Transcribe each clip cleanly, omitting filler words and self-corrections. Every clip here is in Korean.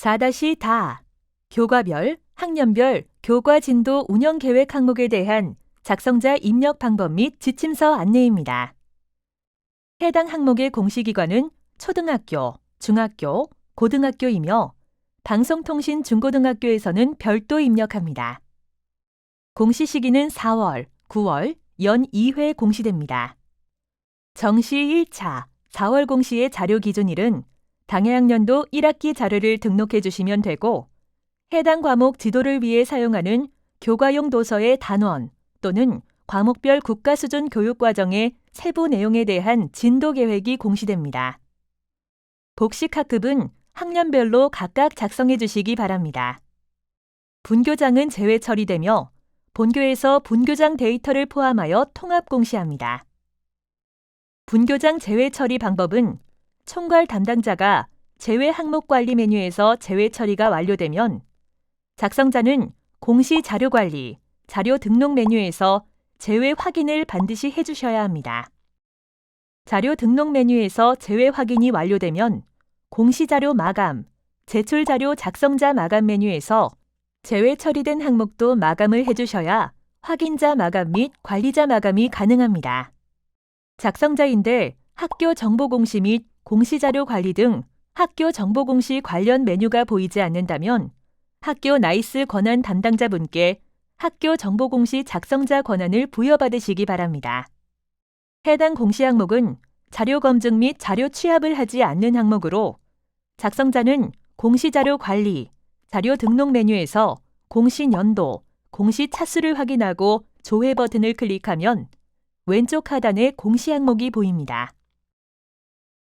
4-다 교과별, 학년별 교과 진도 운영 계획 항목에 대한 작성자 입력 방법 및 지침서 안내입니다. 해당 항목의 공시기관은 초등학교, 중학교, 고등학교이며 방송통신 중고등학교에서는 별도 입력합니다. 공시 시기는 4월, 9월, 연 2회 공시됩니다. 정시 1차 4월 공시의 자료 기준일은 당해학년도 1학기 자료를 등록해 주시면 되고 해당 과목 지도를 위해 사용하는 교과용 도서의 단원 또는 과목별 국가수준 교육과정의 세부 내용에 대한 진도 계획이 공시됩니다. 복식 학급은 학년별로 각각 작성해 주시기 바랍니다. 분교장은 제외 처리되며 본교에서 분교장 데이터를 포함하여 통합 공시합니다. 분교장 제외 처리 방법은 총괄 담당자가 제외 항목 관리 메뉴에서 제외 처리가 완료되면 작성자는 공시 자료 관리, 자료 등록 메뉴에서 제외 확인을 반드시 해주셔야 합니다. 자료 등록 메뉴에서 제외 확인이 완료되면 공시 자료 마감, 제출 자료 작성자 마감 메뉴에서 제외 처리된 항목도 마감을 해주셔야 확인자 마감 및 관리자 마감이 가능합니다. 작성자인데 학교 정보 공시 및 공시 자료 관리 등 학교 정보 공시 관련 메뉴가 보이지 않는다면 학교 나이스 권한 담당자분께 학교 정보 공시 작성자 권한을 부여받으시기 바랍니다. 해당 공시 항목은 자료 검증 및 자료 취합을 하지 않는 항목으로 작성자는 공시 자료 관리, 자료 등록 메뉴에서 공시 연도, 공시 차수를 확인하고 조회 버튼을 클릭하면 왼쪽 하단에 공시 항목이 보입니다.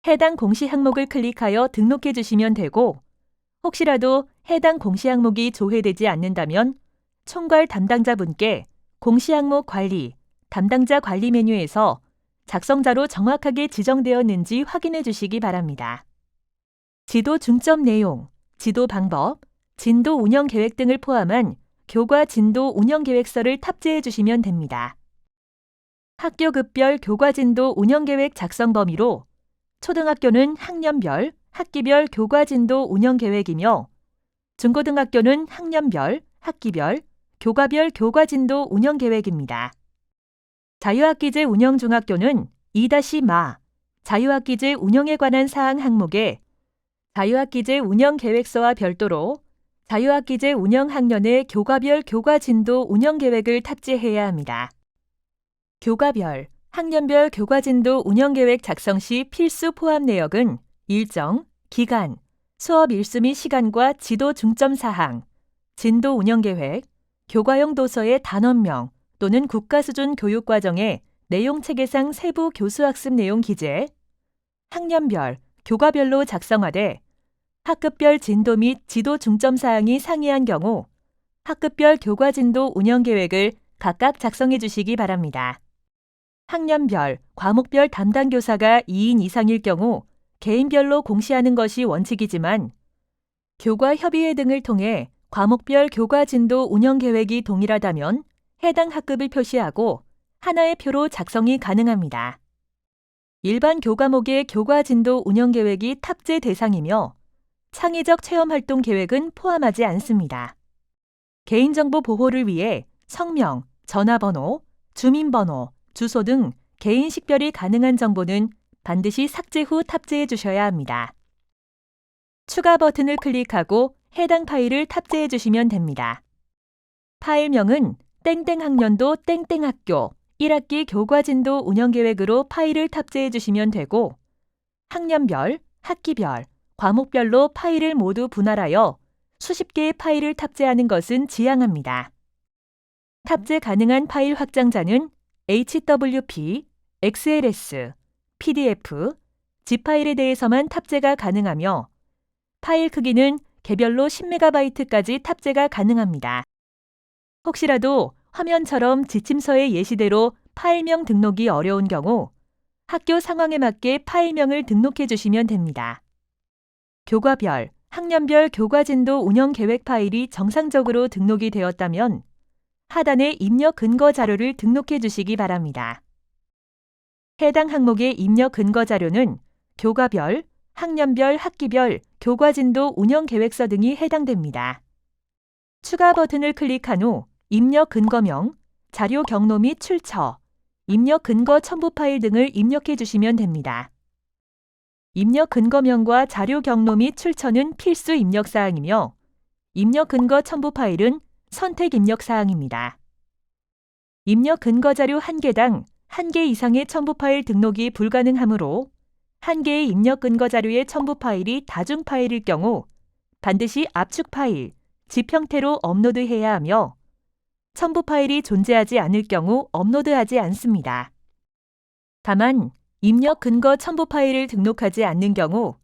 해당 공시 항목을 클릭하여 등록해 주시면 되고 혹시라도 해당 공시 항목이 조회되지 않는다면 총괄 담당자분께 공시 항목 관리, 담당자 관리 메뉴에서 작성자로 정확하게 지정되었는지 확인해 주시기 바랍니다. 지도 중점 내용, 지도 방법, 진도 운영 계획 등을 포함한 교과 진도 운영 계획서를 탑재해 주시면 됩니다. 학교급별 교과 진도 운영 계획 작성 범위로 초등학교는 학년별, 학기별 교과 진도 운영 계획이며 중고등학교는 학년별, 학기별, 교과별 교과 진도 운영 계획입니다. 자유학기제 운영 중학교는 2-마, 자유학기제 운영에 관한 사항 항목에 자유학기제 운영 계획서와 별도로 자유학기제 운영 학년의 교과별 교과 진도 운영 계획을 탑재해야 합니다. 교과별, 학년별 교과 진도 운영 계획 작성 시 필수 포함 내역은 일정, 기간, 수업 일수 및 시간과 지도 중점 사항, 진도 운영 계획, 교과용 도서의 단원명 또는 국가수준 교육과정의 내용 체계상 세부 교수학습 내용 기재, 학년별, 교과별로 작성하되 학급별 진도 및 지도 중점 사항이 상이한 경우 학급별 교과 진도 운영 계획을 각각 작성해 주시기 바랍니다. 학년별, 과목별 담당 교사가 2인 이상일 경우 개인별로 공시하는 것이 원칙이지만 교과 협의회 등을 통해 과목별 교과 진도 운영 계획이 동일하다면 해당 학급을 표시하고 하나의 표로 작성이 가능합니다. 일반 교과목의 교과 진도 운영 계획이 탑재 대상이며 창의적 체험활동 계획은 포함하지 않습니다. 개인정보 보호를 위해 성명, 전화번호, 주민번호, 주소 등 개인 식별이 가능한 정보는 반드시 삭제 후 탑재해 주셔야 합니다. 추가 버튼을 클릭하고 해당 파일을 탑재해 주시면 됩니다. 파일명은 땡땡학년도 땡땡학교 1학기 교과진도 운영계획으로 파일을 탑재해 주시면 되고 학년별, 학기별, 과목별로 파일을 모두 분할하여 수십 개의 파일을 탑재하는 것은 지양합니다. 탑재 가능한 파일 확장자는 HWP, XLS, PDF, zip 파일에 대해서만 탑재가 가능하며 파일 크기는 개별로 10MB까지 탑재가 가능합니다. 혹시라도 화면처럼 지침서의 예시대로 파일명 등록이 어려운 경우 학교 상황에 맞게 파일명을 등록해 주시면 됩니다. 교과별, 학년별 교과진도 운영 계획 파일이 정상적으로 등록이 되었다면 하단에 입력 근거 자료를 등록해 주시기 바랍니다. 해당 항목의 입력 근거 자료는 교과별, 학년별, 학기별, 교과진도 운영계획서 등이 해당됩니다. 추가 버튼을 클릭한 후 입력 근거명, 자료 경로 및 출처, 입력 근거 첨부 파일 등을 입력해 주시면 됩니다. 입력 근거명과 자료 경로 및 출처는 필수 입력 사항이며 입력 근거 첨부 파일은 선택 입력 사항입니다. 입력 근거 자료 1개당 1개 이상의 첨부 파일 등록이 불가능하므로 1개의 입력 근거 자료의 첨부 파일이 다중 파일일 경우 반드시 압축 파일, zip 형태로 업로드해야 하며 첨부 파일이 존재하지 않을 경우 업로드하지 않습니다. 다만 입력 근거 첨부 파일을 등록하지 않는 경우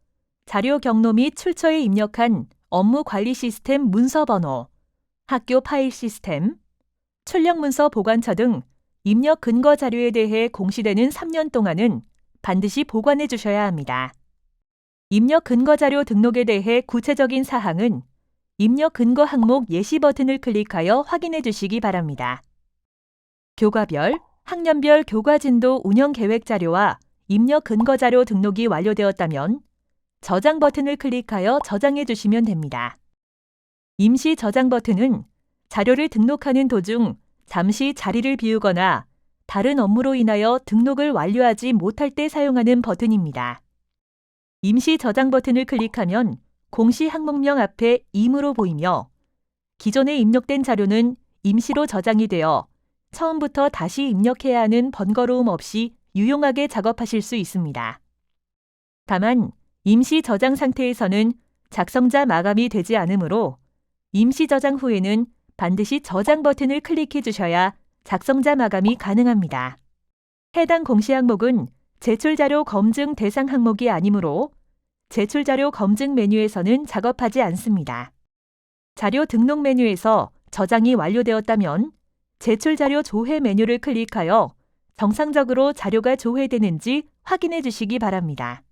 자료 경로 및 출처에 입력한 업무 관리 시스템 문서 번호, 학교 파일 시스템, 출력 문서 보관처 등 입력 근거 자료에 대해 공시되는 3년 동안은 반드시 보관해 주셔야 합니다. 입력 근거 자료 등록에 대해 구체적인 사항은 입력 근거 항목 예시 버튼을 클릭하여 확인해 주시기 바랍니다. 교과별, 학년별 교과진도 운영 계획 자료와 입력 근거 자료 등록이 완료되었다면 저장 버튼을 클릭하여 저장해 주시면 됩니다. 임시 저장 버튼은 자료를 등록하는 도중 잠시 자리를 비우거나 다른 업무로 인하여 등록을 완료하지 못할 때 사용하는 버튼입니다. 임시 저장 버튼을 클릭하면 공시 항목명 앞에 임으로 보이며 기존에 입력된 자료는 임시로 저장이 되어 처음부터 다시 입력해야 하는 번거로움 없이 유용하게 작업하실 수 있습니다. 다만 임시 저장 상태에서는 작성자 마감이 되지 않으므로 임시 저장 후에는 반드시 저장 버튼을 클릭해 주셔야 작성자 마감이 가능합니다. 해당 공시 항목은 제출자료 검증 대상 항목이 아니므로 제출자료 검증 메뉴에서는 작업하지 않습니다. 자료 등록 메뉴에서 저장이 완료되었다면 제출자료 조회 메뉴를 클릭하여 정상적으로 자료가 조회되는지 확인해 주시기 바랍니다.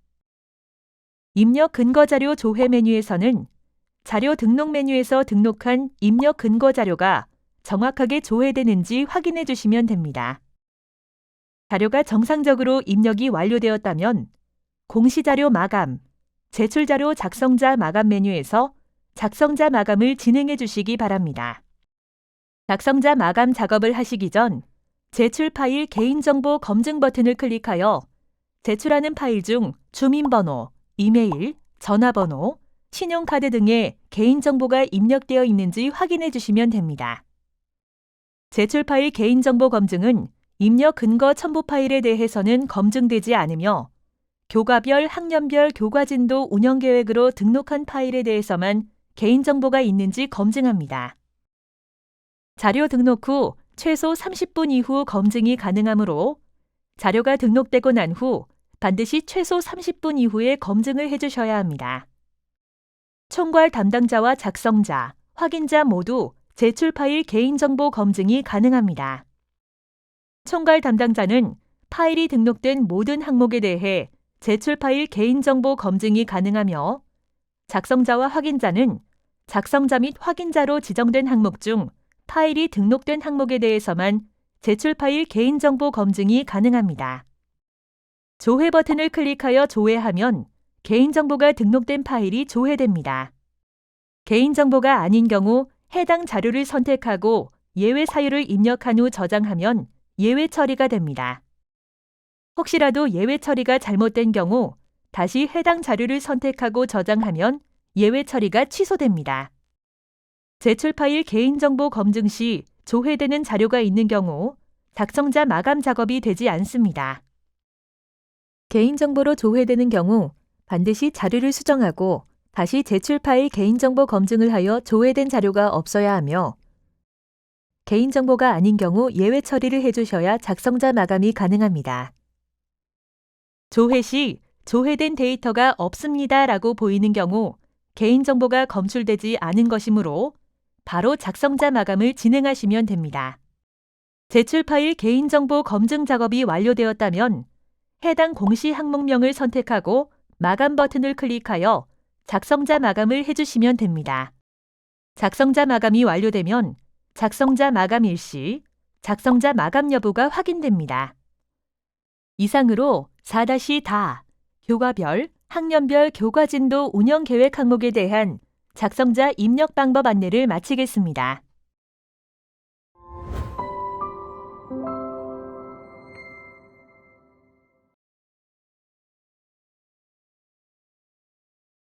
입력 근거 자료 조회 메뉴에서는 자료 등록 메뉴에서 등록한 입력 근거 자료가 정확하게 조회되는지 확인해 주시면 됩니다. 자료가 정상적으로 입력이 완료되었다면 공시자료 마감, 제출자료 작성자 마감 메뉴에서 작성자 마감을 진행해 주시기 바랍니다. 작성자 마감 작업을 하시기 전 제출 파일 개인정보 검증 버튼을 클릭하여 제출하는 파일 중 주민번호, 이메일, 전화번호, 신용카드 등의 개인정보가 입력되어 있는지 확인해 주시면 됩니다. 제출 파일 개인정보 검증은 입력 근거 첨부 파일에 대해서는 검증되지 않으며 교과별, 학년별 교과진도 운영계획으로 등록한 파일에 대해서만 개인정보가 있는지 검증합니다. 자료 등록 후 최소 30분 이후 검증이 가능하므로 자료가 등록되고 난 후 반드시 최소 30분 이후에 검증을 해주셔야 합니다. 총괄 담당자와 작성자, 확인자 모두 제출 파일 개인정보 검증이 가능합니다. 총괄 담당자는 파일이 등록된 모든 항목에 대해 제출 파일 개인정보 검증이 가능하며 작성자와 확인자는 작성자 및 확인자로 지정된 항목 중 파일이 등록된 항목에 대해서만 제출 파일 개인정보 검증이 가능합니다. 조회 버튼을 클릭하여 조회하면 개인정보가 등록된 파일이 조회됩니다. 개인정보가 아닌 경우 해당 자료를 선택하고 예외 사유를 입력한 후 저장하면 예외 처리가 됩니다. 혹시라도 예외 처리가 잘못된 경우 다시 해당 자료를 선택하고 저장하면 예외 처리가 취소됩니다. 제출 파일 개인정보 검증 시 조회되는 자료가 있는 경우 작성자 마감 작업이 되지 않습니다. 개인정보로 조회되는 경우 반드시 자료를 수정하고 다시 제출 파일 개인정보 검증을 하여 조회된 자료가 없어야 하며 개인정보가 아닌 경우 예외 처리를 해주셔야 작성자 마감이 가능합니다. 조회 시 조회된 데이터가 없습니다 라고 보이는 경우 개인정보가 검출되지 않은 것이므로 바로 작성자 마감을 진행하시면 됩니다. 제출 파일 개인정보 검증 작업이 완료되었다면 해당 공시 항목명을 선택하고 마감 버튼을 클릭하여 작성자 마감을 해주시면 됩니다. 작성자 마감이 완료되면 작성자 마감 일시, 작성자 마감 여부가 확인됩니다. 이상으로 4-다 교과별, 학년별 교과진도 운영 계획 항목에 대한 작성자 입력 방법 안내를 마치겠습니다.